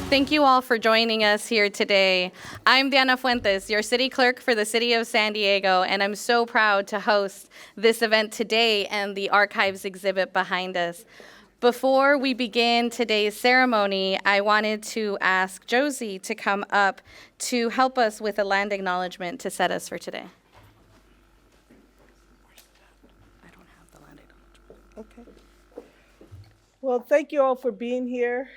Thank you all for joining us here today. I'm Diana Fuentes, your city clerk for the city of San Diego, and I'm so proud to host this event today and the archives exhibit behind us. Before we begin today's ceremony, I wanted to ask Josie to come up to help us with a land acknowledgement to set us for today. I don't have the land acknowledgement. Okay. Well, thank you all for being here.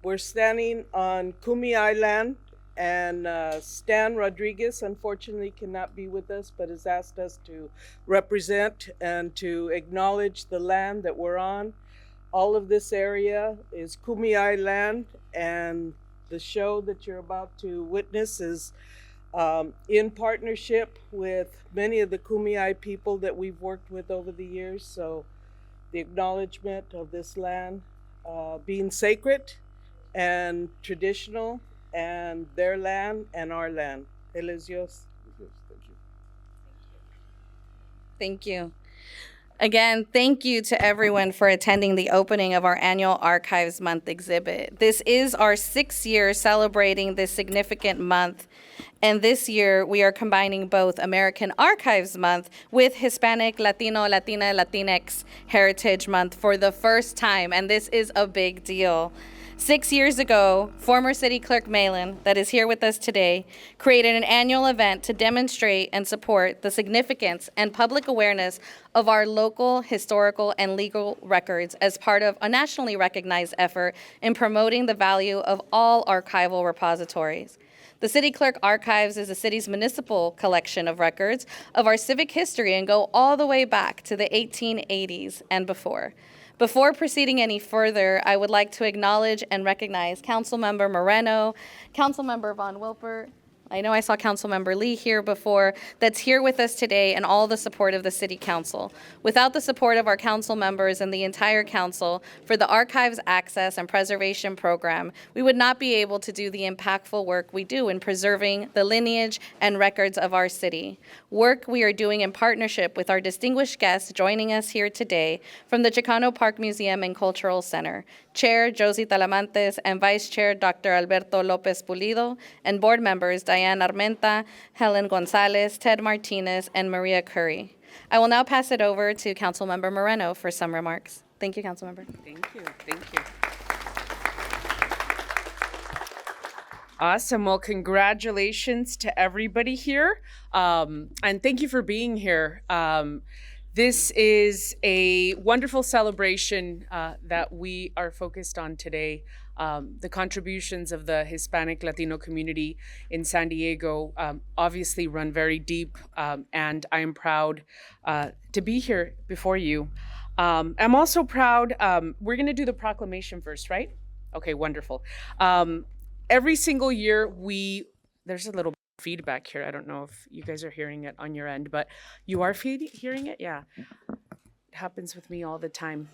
We're standing on Kumeyaay land, and Stan Rodriguez unfortunately cannot be with us, but has asked us to represent and to acknowledge the land that we're on. All of this area is Kumeyaay land, and the show that you're about to witness is in partnership with many of the Kumeyaay people that we've worked with over the years. So the acknowledgement of this land being sacred and traditional, and their land and our land. Él es Dios. Thank you. Thank you. Again, thank you to everyone for attending the opening of our annual Archives Month exhibit. This is our 6th year celebrating this significant month, and this year we are combining both American Archives Month with Hispanic, Latino, Latina, Latinx Heritage Month for the first time, and this is a big deal. 6 years ago, former City Clerk Malin, that is here with us today, created an annual event to demonstrate and support the significance and public awareness of our local, historical, and legal records as part of a nationally recognized effort in promoting the value of all archival repositories. The City Clerk Archives is the city's municipal collection of records of our civic history and go all the way back to the 1880s and before. Before proceeding any further, I would like to acknowledge and recognize Councilmember Moreno, Councilmember Von Wilpert. I know I saw Councilmember Lee here before, that's here with us today, and all the support of the City Council. Without the support of our council members and the entire council for the Archives Access and Preservation Program, we would not be able to do the impactful work we do in preserving the lineage and records of our city. Work we are doing in partnership with our distinguished guests joining us here today from the Chicano Park Museum and Cultural Center, Chair Josie Talamantes and Vice Chair Dr. Alberto Lopez Pulido, and board members Diane Armenta, Helen Gonzalez, Ted Martinez, and Maria Curry. I will now pass it over to Councilmember Moreno for some remarks. Thank you, Councilmember. Thank you. Awesome. Well, congratulations to everybody here. And thank you for being here. This is a wonderful celebration that we are focused on today. The contributions of the Hispanic Latino community in San Diego obviously run very deep, and I am proud to be here before you. I'm also proud, we're gonna do the proclamation first, right? Okay, wonderful. Every single year there's a little feedback here. I don't know if you guys are hearing it on your end, but you are hearing it? Yeah. It happens with me all the time.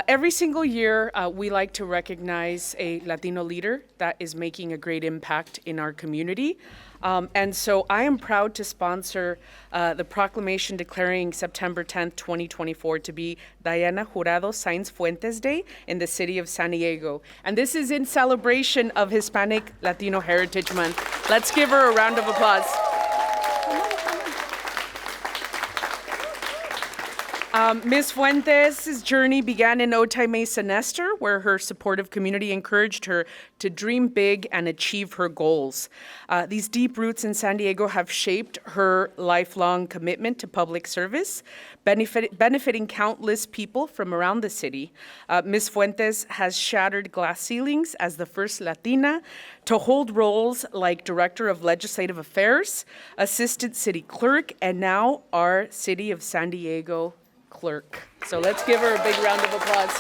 Every single year, we like to recognize a Latino leader that is making a great impact in our community. And so I am proud to sponsor the proclamation declaring September 10th, 2024 to be Diana Jurado Sainz Fuentes Day in the city of San Diego. And this is in celebration of Hispanic Latino Heritage Month. Let's give her a round of applause. Ms. Fuentes' journey began in Otay Mesa Nestor, where her supportive community encouraged her to dream big and achieve her goals. These deep roots in San Diego have shaped her lifelong commitment to public service, benefiting countless people from around the city. Ms. Fuentes has shattered glass ceilings as the first Latina to hold roles like Director of Legislative Affairs, Assistant City Clerk, and now our City of San Diego Clerk. So let's give her a big round of applause.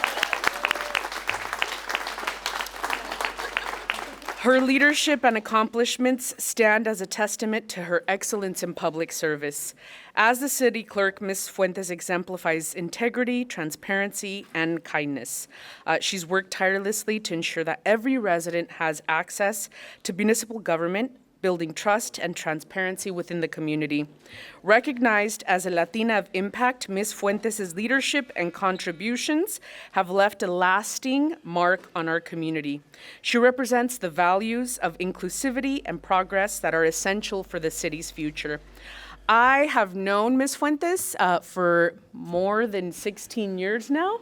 Her leadership and accomplishments stand as a testament to her excellence in public service. As the city clerk, Ms. Fuentes exemplifies integrity, transparency, and kindness. She's worked tirelessly to ensure that every resident has access to municipal government, building trust and transparency within the community. Recognized as a Latina of impact, Ms. Fuentes' leadership and contributions have left a lasting mark on our community. She represents the values of inclusivity and progress that are essential for the city's future. I have known Ms. Fuentes for more than 16 years now.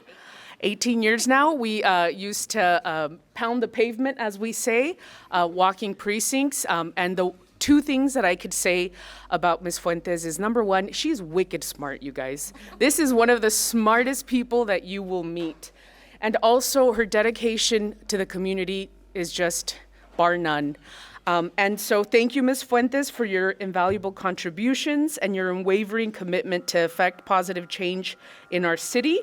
18 years now. We used to pound the pavement, as we say, walking precincts. And the two things that I could say about Ms. Fuentes is, number one, she's wicked smart, you guys. This is one of the smartest people that you will meet. And also her dedication to the community is just bar none. And so thank you, Ms. Fuentes, for your invaluable contributions and your unwavering commitment to effect positive change in our city.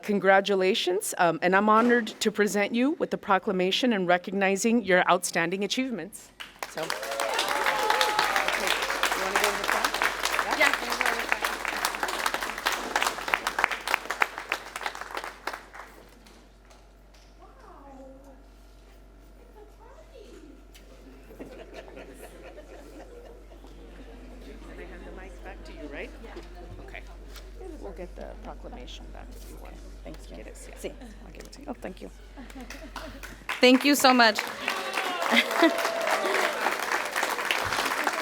Congratulations. And I'm honored to present you with the proclamation and recognizing your outstanding achievements. So. Get the proclamation back if you want. Thanks, Get it, yeah. Sí, I'll give it to you. Oh, thank you. Thank you so much.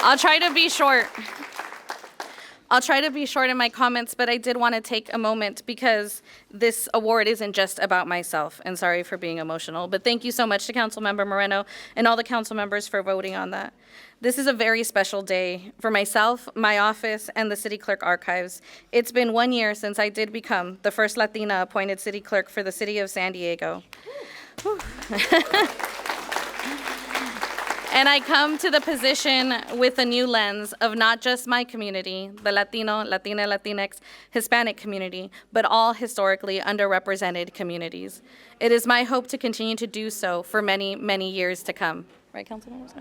I'll try to be short. I'll try to be short in my comments, but I did want to take a moment because this award isn't just about myself, and sorry for being emotional, but thank you so much to Councilmember Moreno and all the council members for voting on that. This is a very special day for myself, my office, and the City Clerk Archives. It's been 1 year since I did become the first Latina appointed city clerk for the city of San Diego. And I come to the position with a new lens of not just my community, the Latino, Latina, Latinx, Hispanic community, but all historically underrepresented communities. It is my hope to continue to do so for many, many years to come. Right, council members?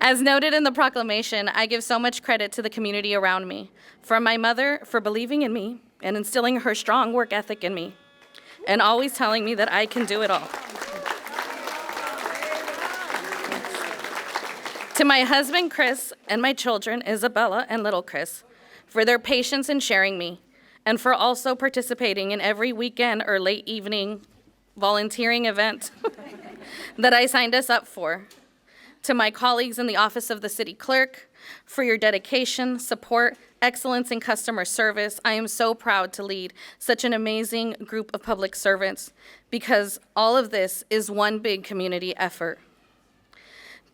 As noted in the proclamation, I give so much credit to the community around me, from my mother for believing in me and instilling her strong work ethic in me, and always telling me that I can do it all. To my husband, Chris, and my children, Isabella and little Chris, for their patience in sharing me, and for also participating in every weekend or late evening volunteering event that I signed us up for. To my colleagues in the Office of the City Clerk, for your dedication, support, excellence in customer service. I am so proud to lead such an amazing group of public servants because all of this is one big community effort.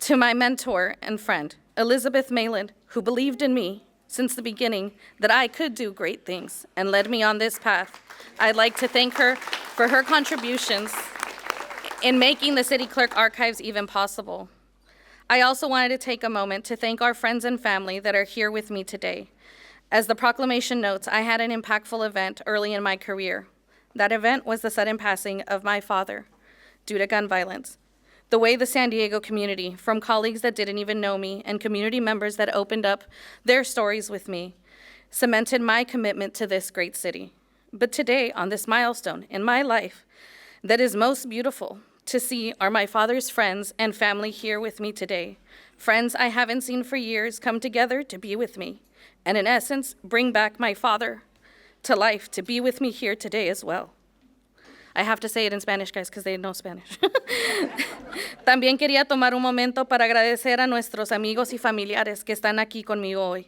To my mentor and friend, Elizabeth Mayland, who believed in me since the beginning that I could do great things and led me on this path, I'd like to thank her for her contributions in making the City Clerk Archives even possible. I also wanted to take a moment to thank our friends and family that are here with me today. As the proclamation notes, I had an impactful event early in my career. That event was the sudden passing of my father due to gun violence. The way the San Diego community, from colleagues that didn't even know me and community members that opened up their stories with me, cemented my commitment to this great city. But today, on this milestone in my life that is most beautiful to see are my father's friends and family here with me today. Friends I haven't seen for years come together to be with me, and in essence, bring back my father to life to be with me here today as well. I have to say it in Spanish, guys, because they know Spanish. También quería tomar un momento para agradecer a nuestros amigos y familiares que están aquí conmigo hoy.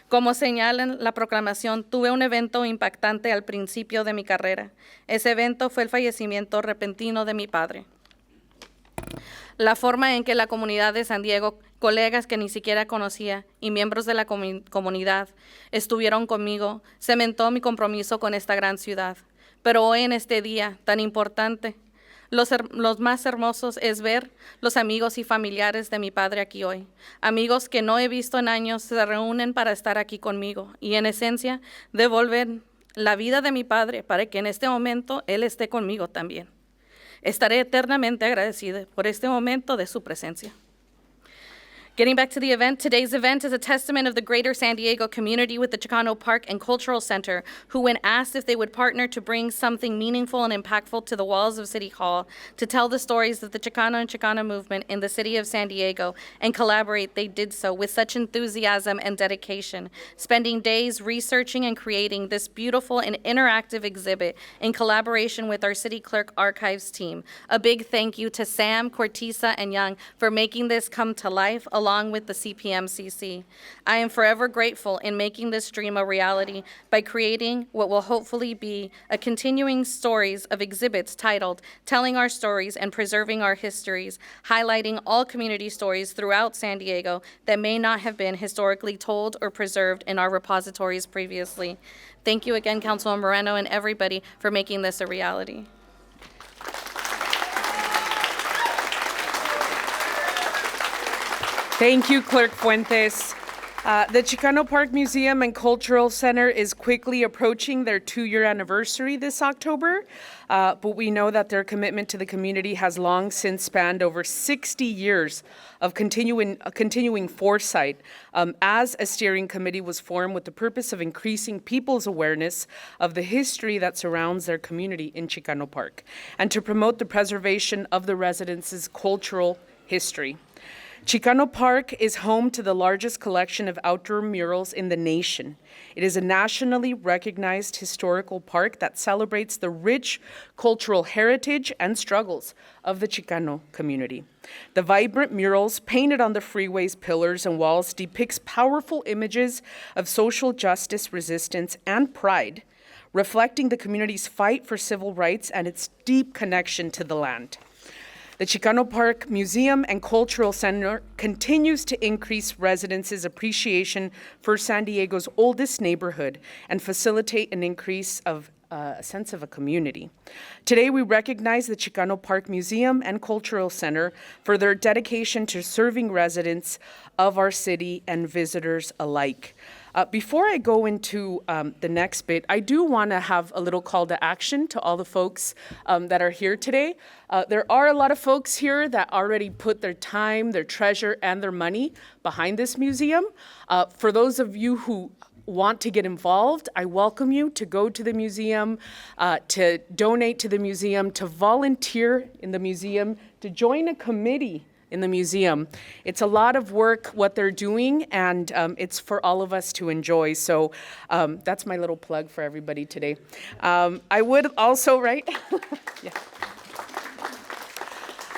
Como señala en la proclamación, tuve un evento impactante al principio de mi carrera. Ese evento fue el fallecimiento repentino de mi padre. La forma en que la comunidad de San Diego, colegas que ni siquiera conocía y miembros de la comunidad estuvieron conmigo, cementó mi compromiso con esta gran ciudad. Pero hoy en este día tan importante, los más hermosos es ver los amigos y familiares de mi padre aquí hoy. Amigos que no he visto en años se reúnen para estar aquí conmigo y en esencia devolver la vida de mi padre para que en este momento él esté conmigo también. Estaré eternamente agradecida por este momento de su presencia. Getting back to the event, today's event is a testament of the greater San Diego community with the Chicano Park and Cultural Center, who, when asked if they would partner to bring something meaningful and impactful to the walls of City Hall to tell the stories of the Chicano and Chicana movement in the city of San Diego and collaborate, they did so with such enthusiasm and dedication, spending days researching and creating this beautiful and interactive exhibit in collaboration with our City Clerk Archives team. A big thank you to Sam, Cortisa, and Young for making this come to life, along with the CPMCC. I am forever grateful in making this dream a reality by creating what will hopefully be a continuing stories of exhibits titled Telling Our Stories and Preserving Our Histories, highlighting all community stories throughout San Diego that may not have been historically told or preserved in our repositories previously. Thank you again, Councilman Moreno and everybody, for making this a reality. Thank you, Clerk Fuentes. The Chicano Park Museum and Cultural Center is quickly approaching their 2-year anniversary this October, but we know that their commitment to the community has long since spanned over 60 years of continuing foresight, as a steering committee was formed with the purpose of increasing people's awareness of the history that surrounds their community in Chicano Park, and to promote the preservation of the residents' cultural history. Chicano Park is home to the largest collection of outdoor murals in the nation. It is a nationally recognized historical park that celebrates the rich cultural heritage and struggles of the Chicano community. The vibrant murals painted on the freeway's pillars and walls depicts powerful images of social justice, resistance, and pride, reflecting the community's fight for civil rights and its deep connection to the land. The Chicano Park Museum and Cultural Center continues to increase residents' appreciation for San Diego's oldest neighborhood and facilitate an increase of a sense of a community. Today, we recognize the Chicano Park Museum and Cultural Center for their dedication to serving residents of our city and visitors alike. Before I go into the next bit, I do want to have a little call to action to all the folks that are here today. There are a lot of folks here that already put their time, their treasure, and their money behind this museum. For those of you who want to get involved, I welcome you to go to the museum, to donate to the museum, to volunteer in the museum, to join a committee in the museum. It's a lot of work what they're doing, and it's for all of us to enjoy. So that's my little plug for everybody today. I would also, right? Yeah.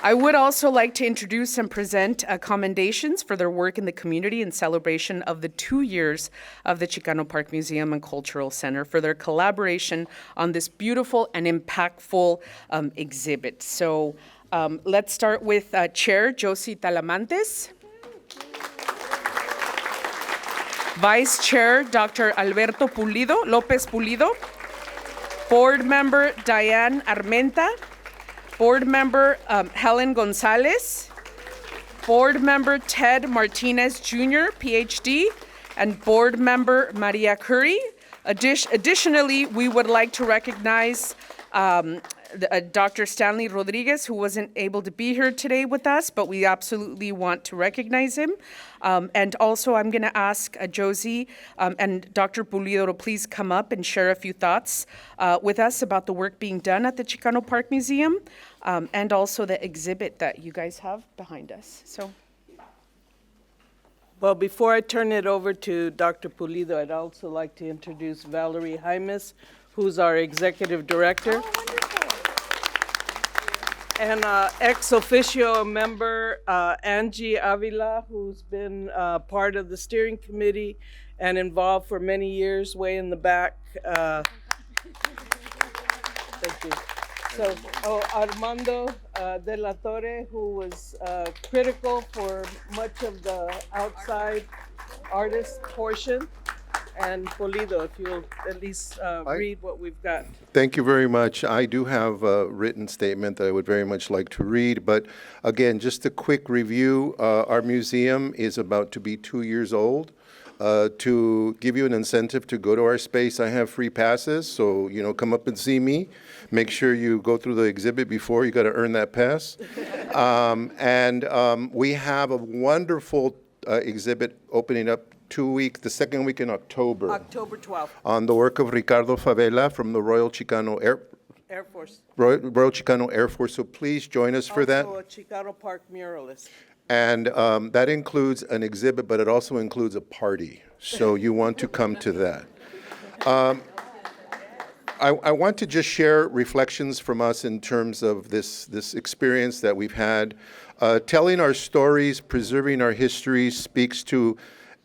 I would also like to introduce and present commendations for their work in the community in celebration of the 2 years of the Chicano Park Museum and Cultural Center for their collaboration on this beautiful and impactful exhibit. So let's start with Chair Josie Talamantes, Vice Chair Dr. Alberto Lopez Pulido, Board Member Diane Armenta, Board Member Helen Gonzalez, Board Member Ted Martinez Jr., PhD, and Board Member Maria Curry. Additionally, we would like to recognize Dr. Stanley Rodriguez, who wasn't able to be here today with us, but we absolutely want to recognize him. And also, I'm going to ask Josie and Dr. Pulido to please come up and share a few thoughts with us about the work being done at the Chicano Park Museum, and also the exhibit that you guys have behind us. So. Well, before I turn it over to Dr. Pulido, I'd also like to introduce Valerie Jaimes, who's our executive director. And ex officio member Angie Avila, who's been part of the steering committee and involved for many years, way in the back. Thank you. So, Armando de la Torre, who was critical for much of the outside artist portion. And Pulido, if you'll at least read what we've got. Thank you very much. I do have a written statement that I would very much like to read, but again, just a quick review. Our museum is about to be 2 years old. To give you an incentive to go to our space, I have free passes, so come up and see me. Make sure you go through the exhibit before. You got to earn that pass. And we have a wonderful exhibit opening up the second week in October, October 12th, on the work of Ricardo Favela from the Royal Chicano Air Force. Royal Chicano Air Force. So please join us for that. Also a Chicano Park muralist. And that includes an exhibit, but it also includes a party. So you want to come to that. I want to just share reflections from us in terms of this experience that we've had. Telling our stories, preserving our history speaks to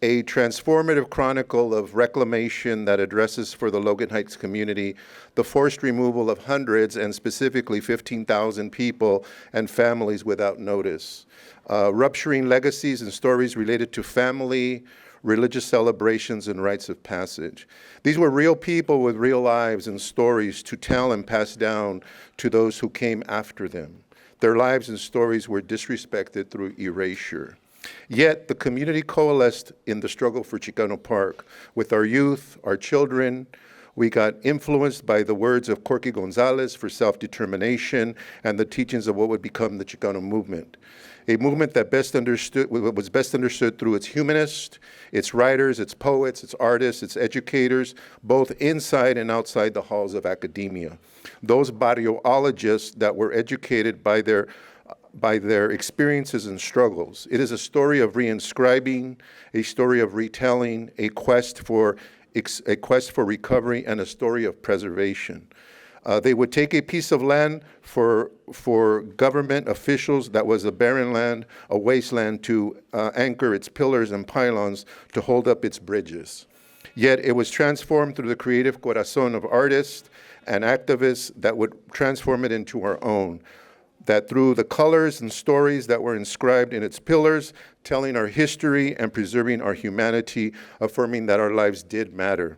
a transformative chronicle of reclamation that addresses for the Logan Heights community the forced removal of hundreds and specifically 15,000 people and families without notice. Rupturing legacies and stories related to family, religious celebrations, and rites of passage. These were real people with real lives and stories to tell and pass down to those who came after them. Their lives and stories were disrespected through erasure. Yet the community coalesced in the struggle for Chicano Park. With our youth, our children, we got influenced by the words of Corky Gonzalez for self-determination and the teachings of what would become the Chicano Movement. A movement that was best understood through its humanists, its writers, its poets, its artists, its educators, both inside and outside the halls of academia. Those barrioologists that were educated by their experiences and struggles. It is a story of reinscribing, a story of retelling, a quest for recovery, and a story of preservation. They would take a piece of land for government officials that was a barren land, a wasteland, to anchor its pillars and pylons to hold up its bridges. Yet it was transformed through the creative corazon of artists and activists that would transform it into our own. That through the colors and stories that were inscribed in its pillars, telling our history and preserving our humanity, affirming that our lives did matter.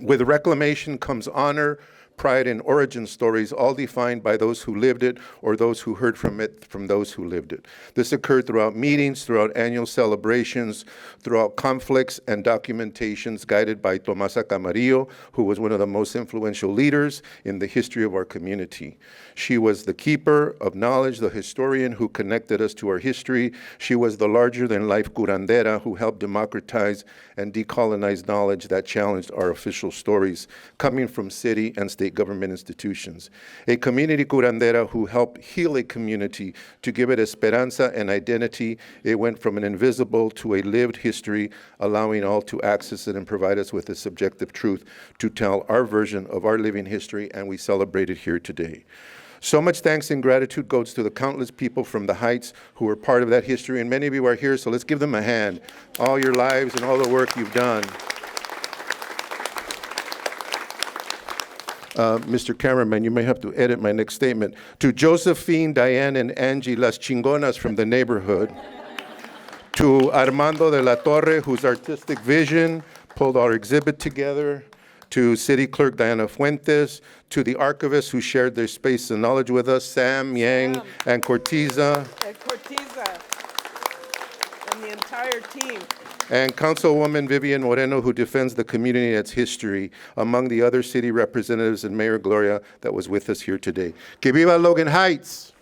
With reclamation comes honor, pride, and origin stories, all defined by those who lived it or those who heard from it from those who lived it. This occurred throughout meetings, throughout annual celebrations, throughout conflicts and documentations guided by Tomasa Camarillo, who was one of the most influential leaders in the history of our community. She was the keeper of knowledge, the historian who connected us to our history. She was the larger-than-life curandera who helped democratize and decolonize knowledge that challenged our official stories coming from city and state government institutions. A community curandera who helped heal a community to give it esperanza and identity. It went from an invisible to a lived history, allowing all to access it and provide us with a subjective truth to tell our version of our living history, and we celebrate it here today. So much thanks and gratitude goes to the countless people from the Heights who were part of that history, and many of you are here, so let's give them a hand. All your lives and all the work you've done. Mr. Cameraman, you may have to edit my next statement. To Josephine, Diane, and Angie, las chingonas from the neighborhood. To Armando de la Torre, whose artistic vision pulled our exhibit together. To City Clerk Diana Fuentes. To the archivists who shared their space and knowledge with us, Sam, Yang, and Cortiza. And Cortiza. And the entire team. And Councilwoman Vivian Moreno, who defends the community and its history, among the other city representatives, and Mayor Gloria that was with us here today. Que viva Logan Heights!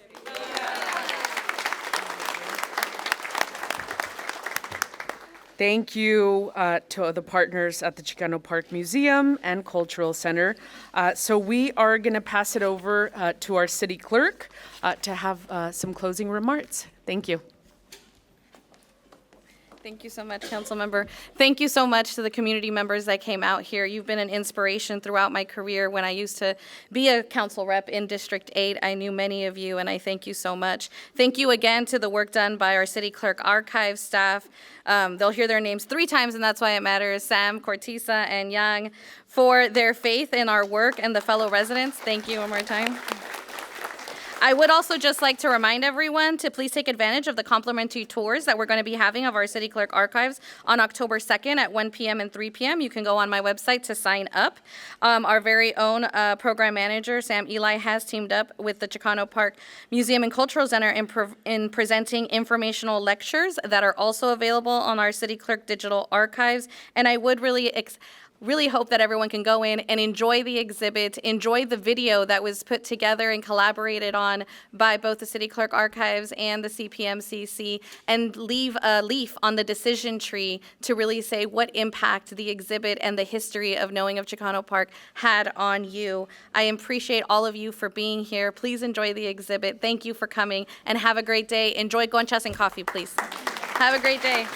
Thank you to the partners at the Chicano Park Museum and Cultural Center. So we are going to pass it over to our city clerk to have some closing remarks. Thank you. Thank you so much, Councilmember. Thank you so much to the community members that came out here. You've been an inspiration throughout my career. When I used to be a council rep in District 8, I knew many of you, and I thank you so much. Thank you again to the work done by our City Clerk Archives staff. They'll hear their names 3 times, and that's why it matters. Sam, Cortiza, and Yang, for their faith in our work and the fellow residents. Thank you one more time. I would also just like to remind everyone to please take advantage of the complimentary tours that we're going to be having of our City Clerk Archives on October 2nd at 1 p.m. and 3 p.m. You can go on my website to sign up. Our very own program manager, Sam Eli, has teamed up with the Chicano Park Museum and Cultural Center in presenting informational lectures that are also available on our City Clerk Digital Archives. And I would really really hope that everyone can go in and enjoy the exhibit, enjoy the video that was put together and collaborated on by both the City Clerk Archives and the CPMCC, and leave a leaf on the decision tree to really say what impact the exhibit and the history of knowing of Chicano Park had on you. I appreciate all of you for being here. Please enjoy the exhibit. Thank you for coming, and have a great day. Enjoy guanchas and coffee, please. Have a great day.